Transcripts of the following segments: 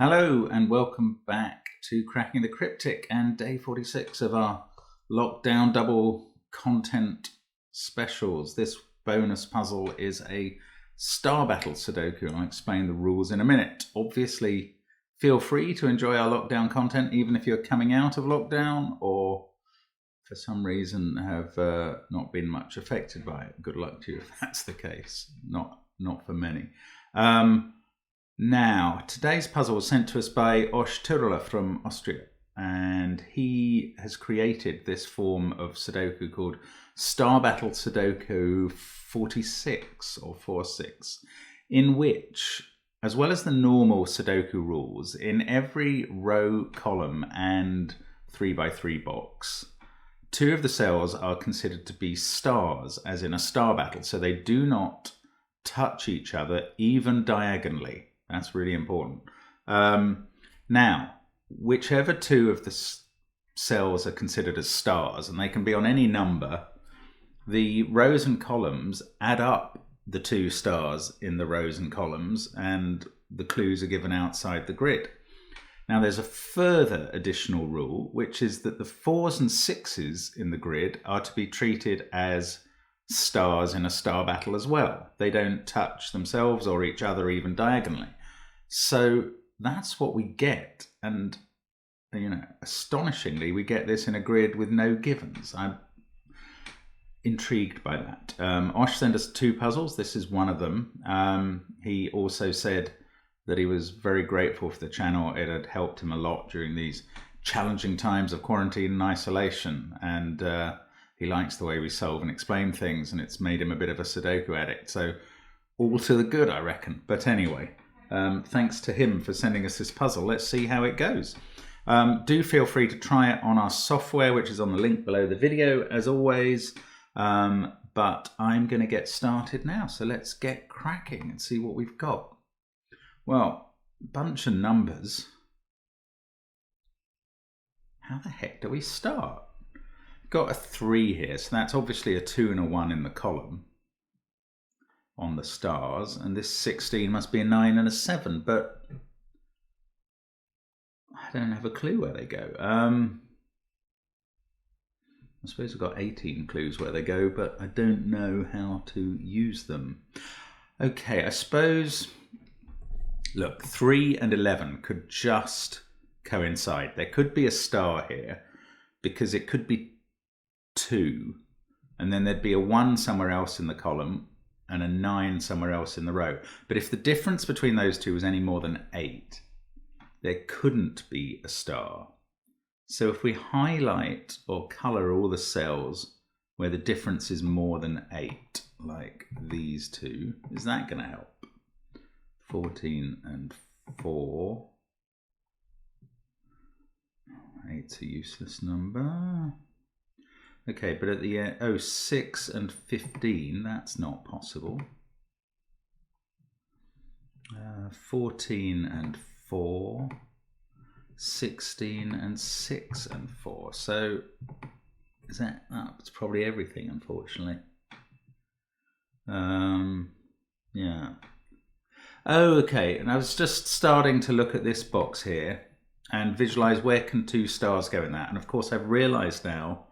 Hello and welcome back to Cracking the Cryptic and day 46 of our lockdown double content specials. This bonus puzzle is a star battle Sudoku. I'll explain the rules in a minute. Obviously, feel free to enjoy our lockdown content even if you're coming out of lockdown or for some reason have not been much affected by it. Good luck to you if that's the case. Not for many. Now, today's puzzle was sent to us by Osh from Austria, and he has created this form of Sudoku called Star Battle Sudoku 46 or 46, in which, as well as the normal Sudoku rules, in every row, column, and 3x3 box, two of the cells are considered to be stars, as in a star battle, so they do not touch each other even diagonally. That's really important. Now, whichever two of the cells are considered as stars, and they can be on any number, the rows and columns add up the two stars in the rows and columns, and the clues are given outside the grid. Now, there's a further additional rule, which is that the 4s and 6s in the grid are to be treated as stars in a star battle as well. They don't touch themselves or each other even diagonally. So that's what we get, and astonishingly we get this in a grid with no givens. I'm intrigued by that. Osh sent us two puzzles. This is one of them. He also said that he was very grateful for the channel. It had helped him a lot during these challenging times of quarantine and isolation, and he likes the way we solve and explain things, and it's made him a bit of a Sudoku addict. So all to the good, I reckon. But anyway, thanks to him for sending us this puzzle. Let's see how it goes. Do feel free to try it on our software, which is on the link below the video, as always. But I'm going to get started now. So let's get cracking and see what we've got. Well, bunch of numbers. How the heck do we start? Got a 3 here, so that's obviously a 2 and a 1 in the column on the stars, and this 16 must be a 9 and a 7, but I don't have a clue where they go. I suppose we've got 18 clues where they go, but I don't know how to use them. Okay, I suppose, look, 3 and 11 could just coincide. There could be a star here because it could be 2, and then there'd be a 1 somewhere else in the column and a 9 somewhere else in the row. But if the difference between those two was any more than 8, there couldn't be a star. So if we highlight or color all the cells where the difference is more than 8, like these two, is that going to help? 14 and 4. 8's a useless number. Okay, but at the end, 6 and 15, that's not possible. 14 and 4, 16 and 6 and 4. So is that? It's probably everything, unfortunately. Yeah. Oh, okay. And I was just starting to look at this box here and visualize where can 2 stars go in that. And of course, I've realized now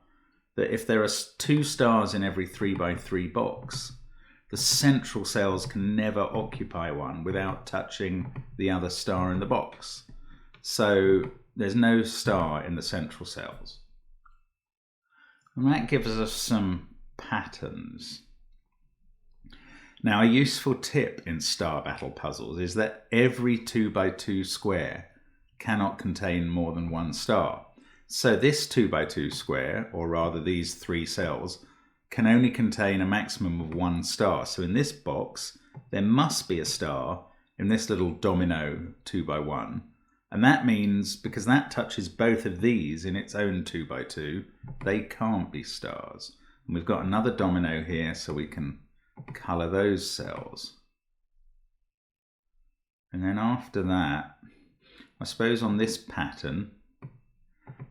that if there are 2 stars in every 3x3 box, the central cells can never occupy one without touching the other star in the box. So there's no star in the central cells. And that gives us some patterns. Now, a useful tip in star battle puzzles is that every 2x2 square cannot contain more than 1 star. So this 2x2 square, or rather these 3 cells, can only contain a maximum of 1 star. So in this box, there must be a star in this little domino 2x1. And that means, because that touches both of these in its own 2x2, they can't be stars. And we've got another domino here, so we can color those cells. And then after that, I suppose on this pattern,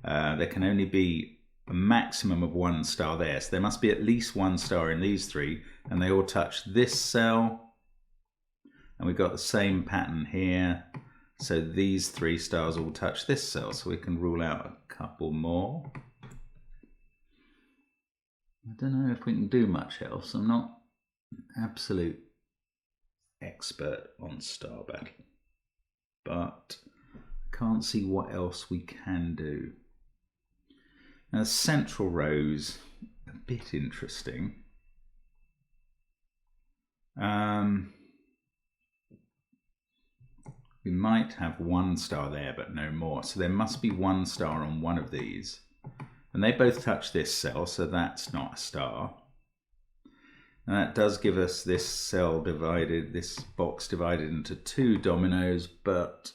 there can only be a maximum of 1 star there. So there must be at least 1 star in these 3, and they all touch this cell. And we've got the same pattern here. So these 3 stars all touch this cell, so we can rule out a couple more. I don't know if we can do much else. I'm not an absolute expert on star battle, but I can't see what else we can do. Now, central row's a bit interesting. We might have 1 star there, but no more. So there must be 1 star on one of these. And they both touch this cell, so that's not a star. And that does give us this cell divided, this box divided into 2 dominoes, but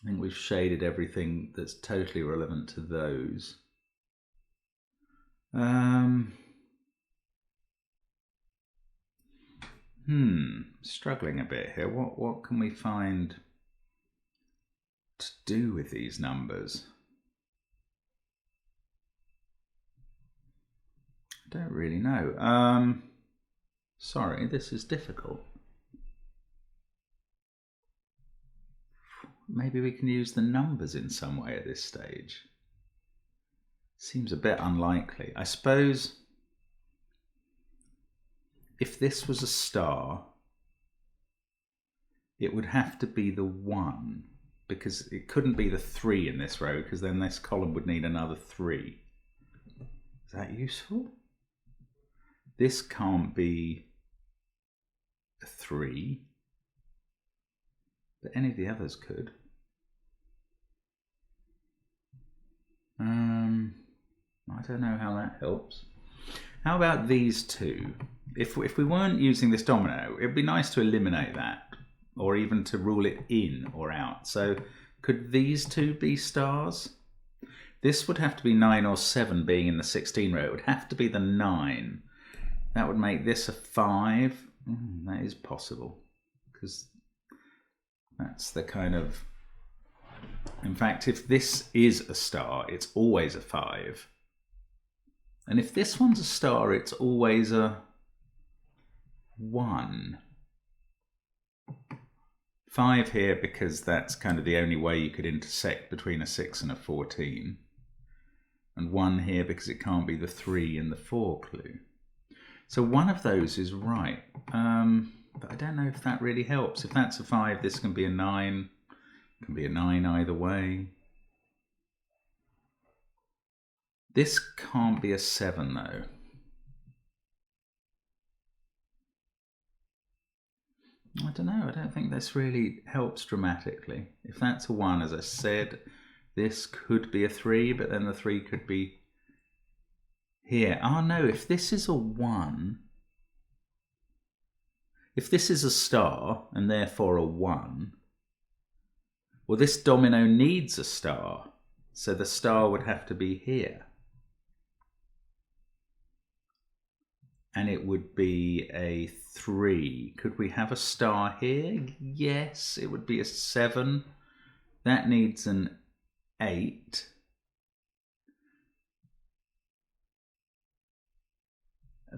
I think we've shaded everything that's totally relevant to those. Struggling a bit here. What can we find to do with these numbers? I don't really know. Sorry, this is difficult. Maybe we can use the numbers in some way at this stage. Seems a bit unlikely. I suppose if this was a star, it would have to be the 1, because it couldn't be the 3 in this row, because then this column would need another 3. Is that useful? This can't be a 3, but any of the others could. I don't know how that helps. How about these 2? If we weren't using this domino, it'd be nice to eliminate that, or even to rule it in or out. So could these 2 be stars? This would have to be 9 or 7, being in the 16 row. It would have to be the 9. That would make this a 5. That is possible, because that's the kind of... In fact, if this is a star, it's always a 5. And if this one's a star, it's always a 1. 5 here, because that's kind of the only way you could intersect between a 6 and a 14. And 1 here, because it can't be the 3 and the 4 clue. So one of those is right. But I don't know if that really helps. If that's a 5, this can be a 9. It can be a 9 either way. This can't be a 7 though. I don't know. I don't think this really helps dramatically. If that's a 1, as I said, this could be a 3, but then the 3 could be here. Oh no, if this is a 1, if this is a star and therefore a 1, well, this domino needs a star, so the star would have to be here. And it would be a 3. Could we have a star here? Yes, it would be a 7. That needs an 8.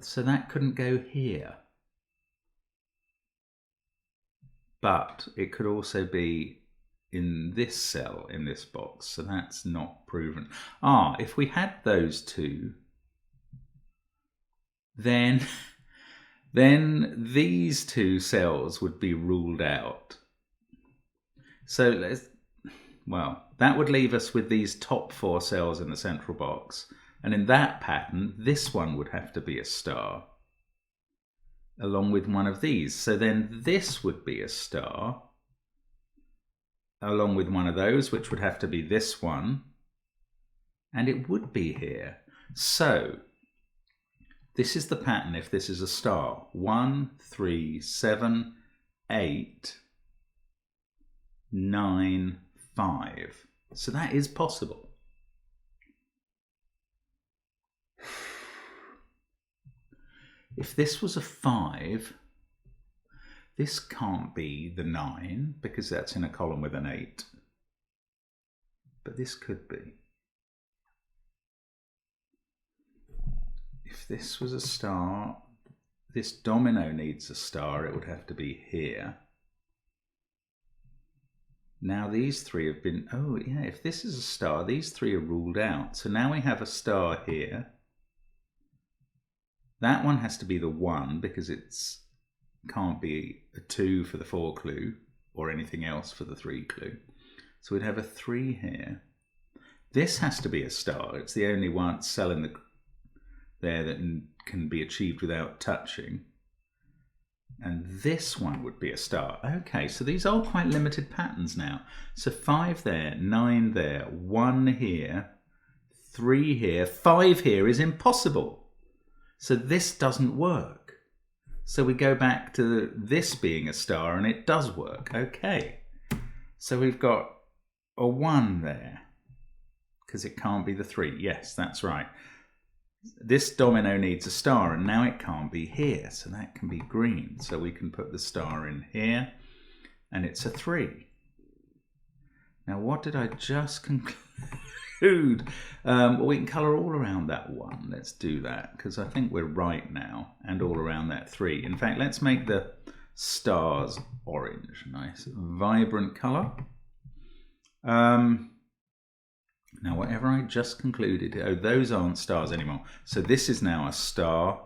So that couldn't go here. But it could also be in this cell, in this box, so that's not proven. If we had those 2, then these 2 cells would be ruled out. So that would leave us with these top 4 cells in the central box. And in that pattern, this one would have to be a star, along with one of these. So then this would be a star, along with one of those, which would have to be this one. And it would be here. So this is the pattern if this is a star. 1, 3, 7, 8, 9, 5. So that is possible. If this was a 5, this can't be the 9 because that's in a column with an 8. But this could be. If this was a star, this domino needs a star, it would have to be here. Now these three have been, oh yeah, if this is a star, these three are ruled out. So now we have a star here. That one has to be the 1 because it's can't be a 2 for the 4 clue or anything else for the 3 clue. So we'd have a 3 here. This has to be a star. It's the only one cell in there that can be achieved without touching. And this one would be a star. Okay, so these are quite limited patterns now. So 5 there, 9 there, 1 here, 3 here, 5 here is impossible. So this doesn't work. So we go back to this being a star and it does work. Okay, so we've got a 1 there because it can't be the 3. Yes, that's right. This domino needs a star and now it can't be here, so that can be green. So we can put the star in here and it's a 3. Now what did I just conclude? Well, we can colour all around that 1. Let's do that because I think we're right now, and all around that 3. In fact, let's make the stars orange. Nice vibrant colour. Now, whatever I just concluded, oh, those aren't stars anymore. So this is now a star,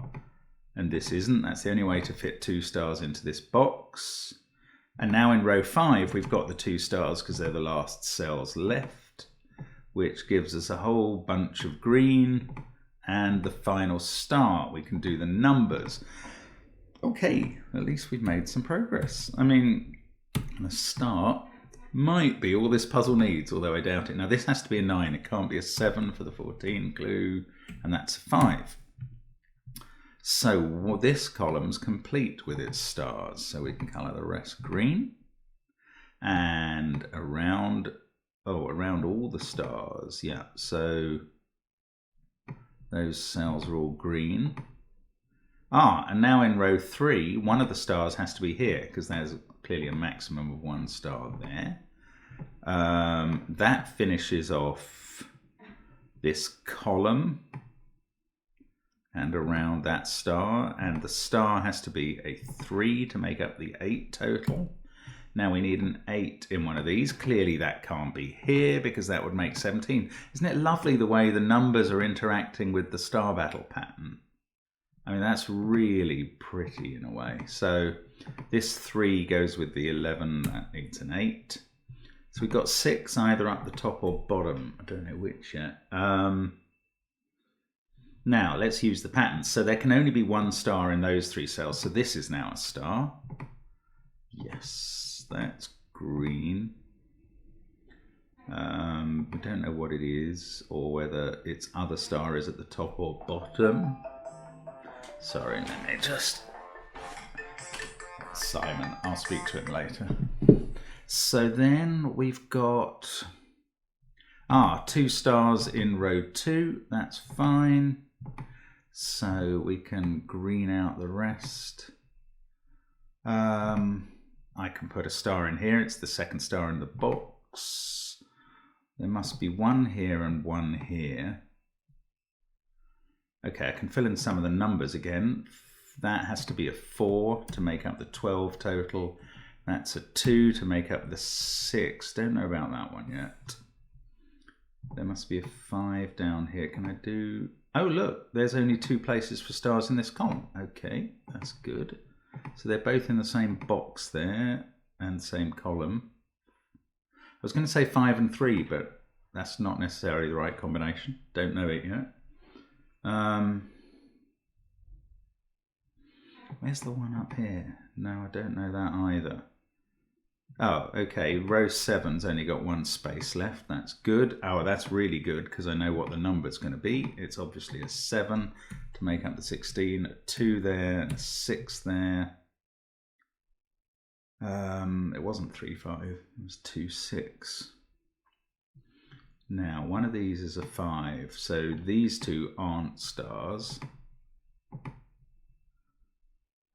and this isn't. That's the only way to fit 2 stars into this box. And now in row 5, we've got the 2 stars because they're the last cells left, which gives us a whole bunch of green and the final star. We can do the numbers. Okay, at least we've made some progress. I mean, the start might be all this puzzle needs, although I doubt it. Now this has to be a 9, it can't be a 7 for the 14 clue, and that's a 5. So this column's complete with its stars, so we can colour the rest green. And around all the stars, yeah, so those cells are all green. And now in row 3, one of the stars has to be here, because there's clearly a maximum of 1 star there. That finishes off this column and around that star, and the star has to be a 3 to make up the 8 total. Now we need an 8 in one of these. Clearly that can't be here because that would make 17. Isn't it lovely the way the numbers are interacting with the star battle pattern? I mean, that's really pretty in a way. So this 3 goes with the 11, that needs an 8. So we've got 6 either up the top or bottom. I don't know which yet. Now let's use the patterns. So there can only be 1 star in those 3 cells. So this is now a star. Yes, that's green. We don't know what it is or whether its other star is at the top or bottom. Sorry, let me just... Simon, I'll speak to him later. So then we've got 2 stars in row 2. That's fine. So we can green out the rest. I can put a star in here. It's the 2nd star in the box. There must be 1 here and 1 here. Okay, I can fill in some of the numbers again. That has to be a 4 to make up the 12 total. That's a 2 to make up the 6. Don't know about that one yet. There must be a 5 down here. Can I do... Oh, look, there's only 2 places for stars in this column. Okay, that's good. So they're both in the same box there and same column. I was going to say 5 and 3, but that's not necessarily the right combination. Don't know it yet. Where's the one up here? No, I don't know that either. Oh, okay, row 7's only got 1 space left. That's good. Oh, that's really good because I know what the number's going to be. It's obviously a 7 to make up the 16, a 2 there, and a 6 there. It wasn't 3, 5, it was 2, 6. Now, one of these is a 5, so these 2 aren't stars.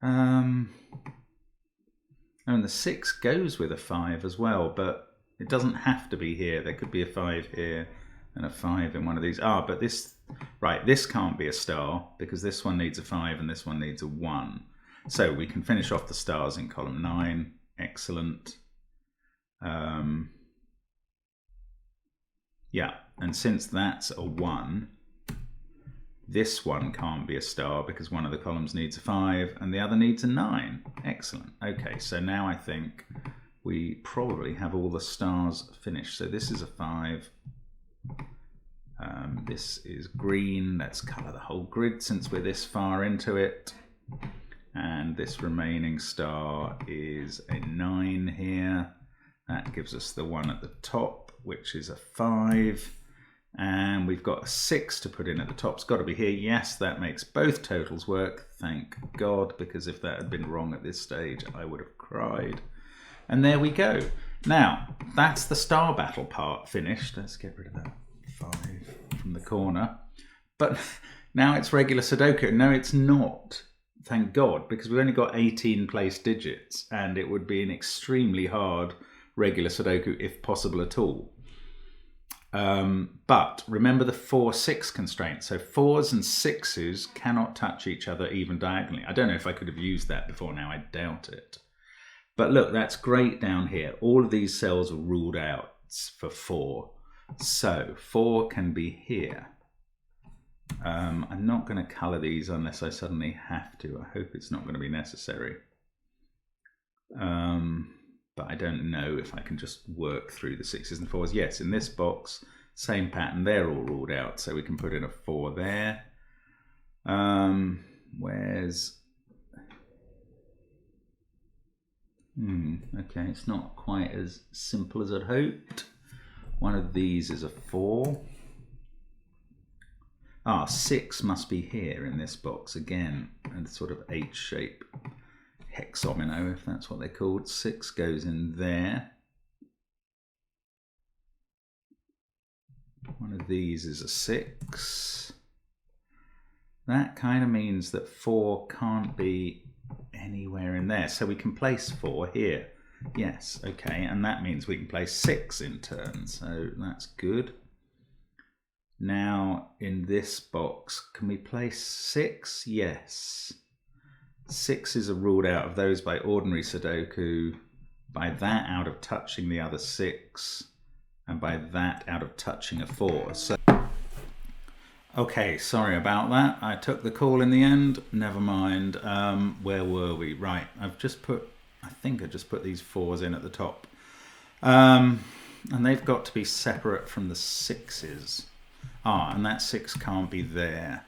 And the 6 goes with a 5 as well, but it doesn't have to be here. There could be a 5 here and a 5 in one of these. But this, right, this can't be a star because this one needs a 5 and this one needs a 1. So we can finish off the stars in column 9. Excellent. Yeah, and since that's a 1, this one can't be a star because one of the columns needs a 5 and the other needs a 9. Excellent. Okay, so now I think we probably have all the stars finished. So this is a 5. This is green. Let's colour the whole grid since we're this far into it. And this remaining star is a 9 here. That gives us the one at the top, which is a 5. And we've got a 6 to put in at the top. It's got to be here. Yes, that makes both totals work. Thank God, because if that had been wrong at this stage, I would have cried. And there we go. Now, that's the star battle part finished. Let's get rid of that 5 from the corner. But now it's regular Sudoku. No, it's not. Thank God, because we've only got 18 place digits, and it would be an extremely hard regular Sudoku if possible at all. But remember the 4-6 constraint. So 4s and 6s cannot touch each other even diagonally. I don't know if I could have used that before now. I doubt it. But look, that's great down here. All of these cells are ruled out for 4. So 4 can be here. I'm not going to colour these unless I suddenly have to. I hope it's not going to be necessary. But I don't know if I can just work through the 6s and 4s. Yes, in this box, same pattern, they're all ruled out. So we can put in a 4 there. Where's... okay, it's not quite as simple as I'd hoped. One of these is a 4. 6 must be here in this box again, and sort of H shape. Hexomino, if that's what they're called. 6 goes in there. One of these is a 6. That kind of means that 4 can't be anywhere in there. So we can place 4 here. Yes, okay, and that means we can place 6 in turn. So that's good. Now, in this box, can we place 6? Yes. 6s are ruled out of those by ordinary Sudoku, by that out of touching the other 6, and by that out of touching a 4. So, okay, sorry about that. I took the call in the end. Never mind. Where were we? Right, I think I just put these 4s in at the top. And they've got to be separate from the 6s. And that 6 can't be there,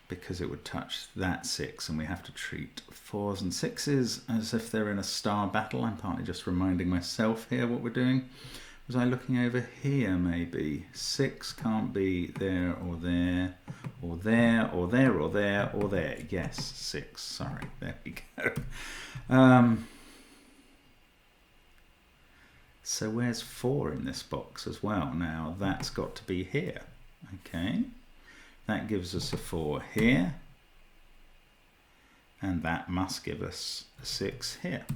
because it would touch that 6, and we have to treat 4s and 6s as if they're in a star battle. I'm partly just reminding myself here what we're doing. Was I looking over here maybe? 6 can't be there or there, or there, or there, or there, or there. Yes, 6, sorry, there we go. So where's 4 in this box as well? Now that's got to be here, okay. That gives us a 4 here, and that must give us a 6 here.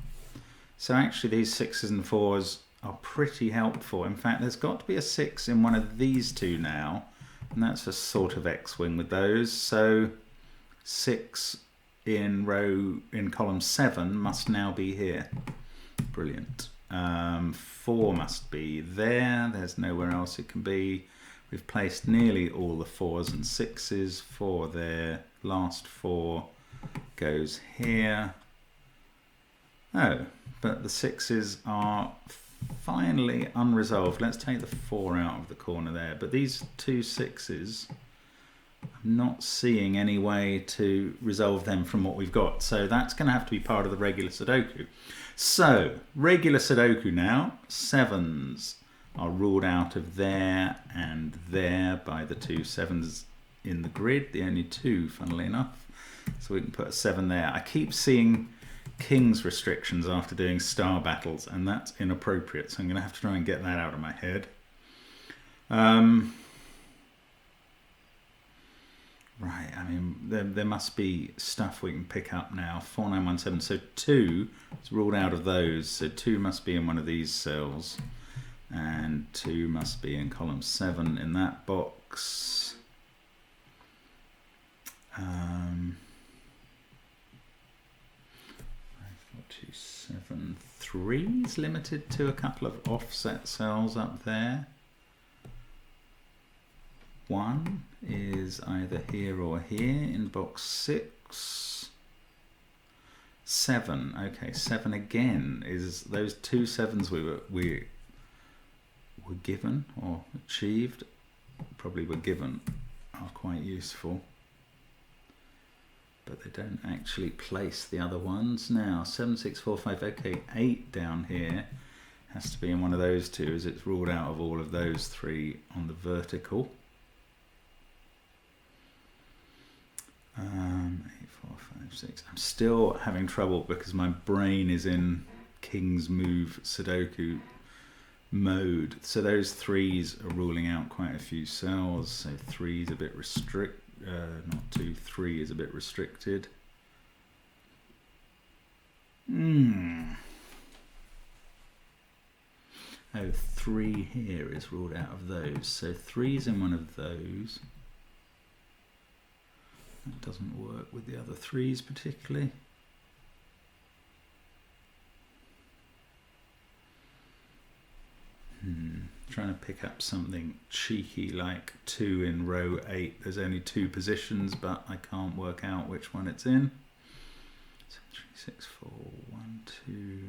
So actually these 6s and 4s are pretty helpful. In fact, there's got to be a 6 in one of these two now, and that's a sort of X-wing with those. So 6 in column 7 must now be here. Brilliant. 4 must be there. There's nowhere else it can be. We've placed nearly all the 4s and 6s. 4 there. Last 4 goes here. Oh, but the 6s are finally unresolved. Let's take the 4 out of the corner there. But these 2 6s, I'm not seeing any way to resolve them from what we've got. So that's going to have to be part of the regular Sudoku. So, regular Sudoku now. 7s are ruled out of there and there by the 2 7s in the grid, the only 2, funnily enough. So we can put a 7 there. I keep seeing King's restrictions after doing star battles, and that's inappropriate, so I'm going to have to try and get that out of my head. Right, I mean, there must be stuff we can pick up now. 4917, so 2 is ruled out of those, so 2 must be in one of these cells. And 2 must be in column 7 in that box. 5, 4, 2, 7, 3's limited to a couple of offset cells up there. 1 is either here or here in box 6. 7, okay, 7 again is those 2 7s we were given or achieved, probably were given, are quite useful, but they don't actually place the other ones. Now 7 6 4 5, okay, 8 down here has to be in one of those two, as it's ruled out of all of those 3 on the vertical. 8 4 5 6. I'm still having trouble because my brain is in King's Move Sudoku mode. So those 3's are ruling out quite a few cells. So 3's a bit not 2, 3 is a bit restricted. Oh, 3 here is ruled out of those. So 3's in one of those. That doesn't work with the other 3's particularly. Trying to pick up something cheeky like 2 in row 8. There's only 2 positions, but I can't work out which one it's in. 7 3 6 4 1 2.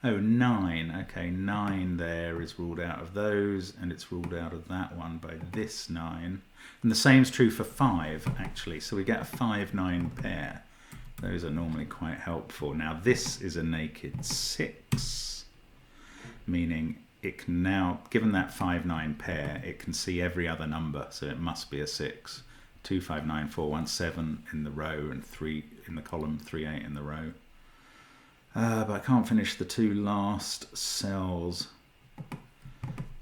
Oh, 9. Okay, 9 there is ruled out of those, and it's ruled out of that one by this 9. And the same's true for 5, actually. So we get a 5-9 pair. Those are normally quite helpful. Now this is a naked 6, meaning it can now, given that 5-9 pair, it can see every other number. So it must be a 6. 2 5 9 4 1 7 in the row, and 3 in the column, 3 8 in the row. But I can't finish the 2 last cells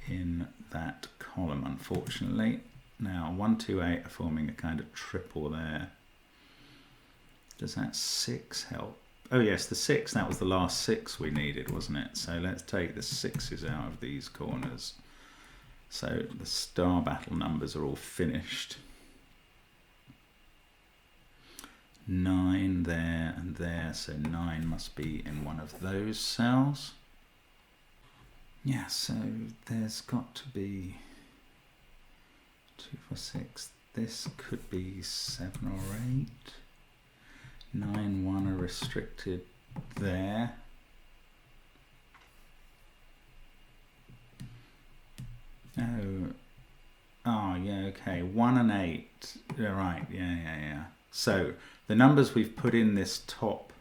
in that column, unfortunately. Now 1 2 8 are forming a kind of triple there. Does that 6 help? Oh yes, the 6, that was the last 6 we needed, wasn't it? So let's take the 6's out of these corners. So the star battle numbers are all finished. 9 there and there, so 9 must be in one of those cells. Yeah, so there's got to be 2 4 6. This could be 7 or 8. 9 1 are restricted there. Oh yeah, okay. 1 and 8. Yeah, right. Yeah. So the numbers we've put in this top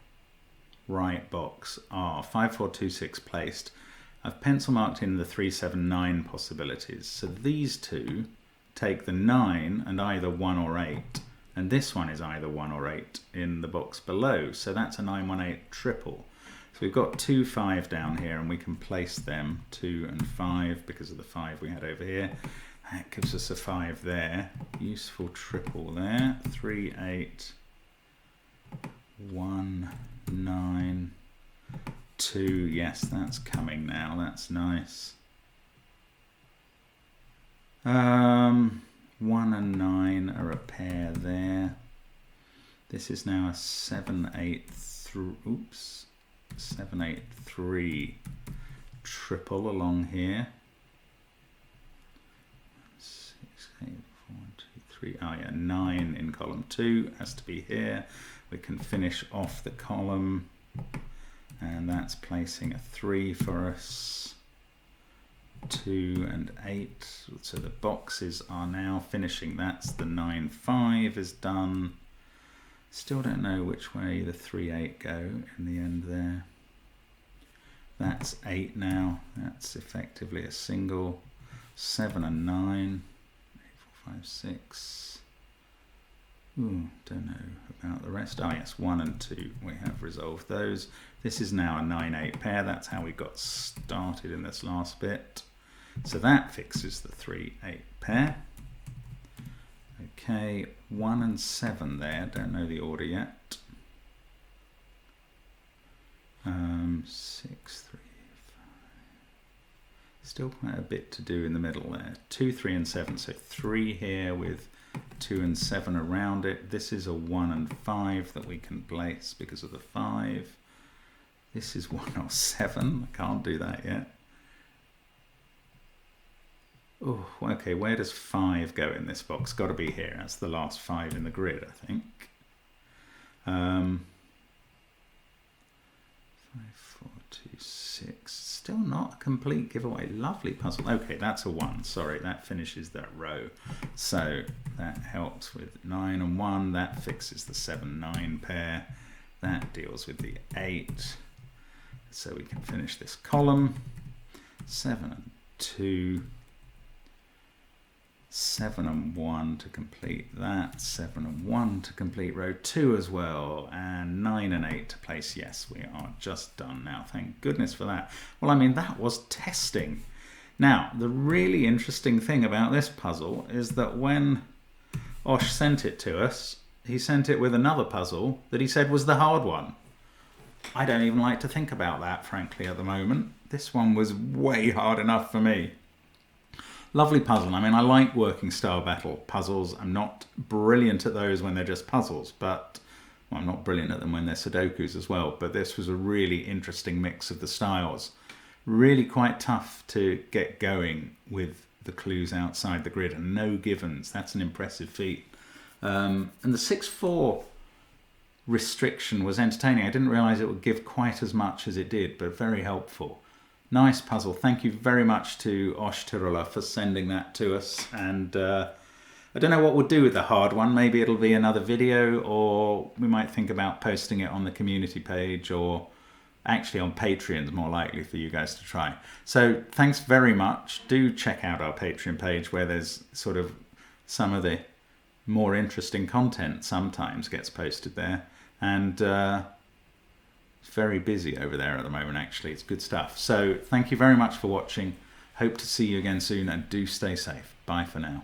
right box are 5 4 2 6 placed. I've pencil marked in the 3 7 9 possibilities. So these two take the 9 and either 1 or 8. And this one is either 1 or 8 in the box below. So that's a 9 1 8 triple. So we've got 2 5 down here, and we can place them 2 and 5 because of the 5 we had over here. That gives us a 5 there. Useful triple there. 3 8 1 9 2. Yes, that's coming now. That's nice. 1 and 9 are a pair there. This is now a 7 8 3 triple along here. 6 8 4 1 2 3. Oh yeah, 9 in column 2 has to be here. We can finish off the column, and that's placing a 3 for us. 2 and 8, so the boxes are now finishing. That's the 9 5 is done. Still don't know which way the 3 8 go in the end there. That's 8 now. That's effectively a single. 7 and 9. 8 4 5 6. Ooh, don't know about the rest. Oh yes, 1 and 2. We have resolved those. This is now a 9 8 pair. That's how we got started in this last bit. So that fixes the 3 8 pair. Okay, 1 and 7 there. Don't know the order yet. 6 3 5. Still quite a bit to do in the middle there. 2 3 and 7. So 3 here with 2 and 7 around it. This is a 1 and 5 that we can place because of the 5. This is 1 or 7. I can't do that yet. Oh, okay, where does 5 go in this box? Got to be here. That's the last 5 in the grid, I think. 5, 4, 2, 6. Still not a complete giveaway. Lovely puzzle. Okay, that's a 1. Sorry, that finishes that row. So that helps with 9 and 1. That fixes the 7, 9 pair. That deals with the 8. So we can finish this column. 7 and 2. 7 and 1 to complete that, 7 and 1 to complete row 2 as well, and 9 and 8 to place. Yes, we are just done now. Thank goodness for that. Well, I mean, that was testing. Now, the really interesting thing about this puzzle is that when Osh sent it to us, he sent it with another puzzle that he said was the hard one. I don't even like to think about that, frankly, at the moment. This one was way hard enough for me. Lovely puzzle. I mean, I like working style battle puzzles. I'm not brilliant at those when they're just puzzles, but well, I'm not brilliant at them when they're Sudokus as well. But this was a really interesting mix of the styles. Really quite tough to get going with the clues outside the grid and no givens. That's an impressive feat. And the 6-4 restriction was entertaining. I didn't realise it would give quite as much as it did, but very helpful. Nice puzzle. Thank you very much to Osh Tirula for sending that to us. And I don't know what we'll do with the hard one. Maybe it'll be another video, or we might think about posting it on the community page, or actually on Patreon is more likely for you guys to try. So thanks very much. Do check out our Patreon page where there's sort of some of the more interesting content sometimes gets posted there. And it's very busy over there at the moment, actually. It's good stuff. So thank you very much for watching. Hope to see you again soon, and do stay safe. Bye for now.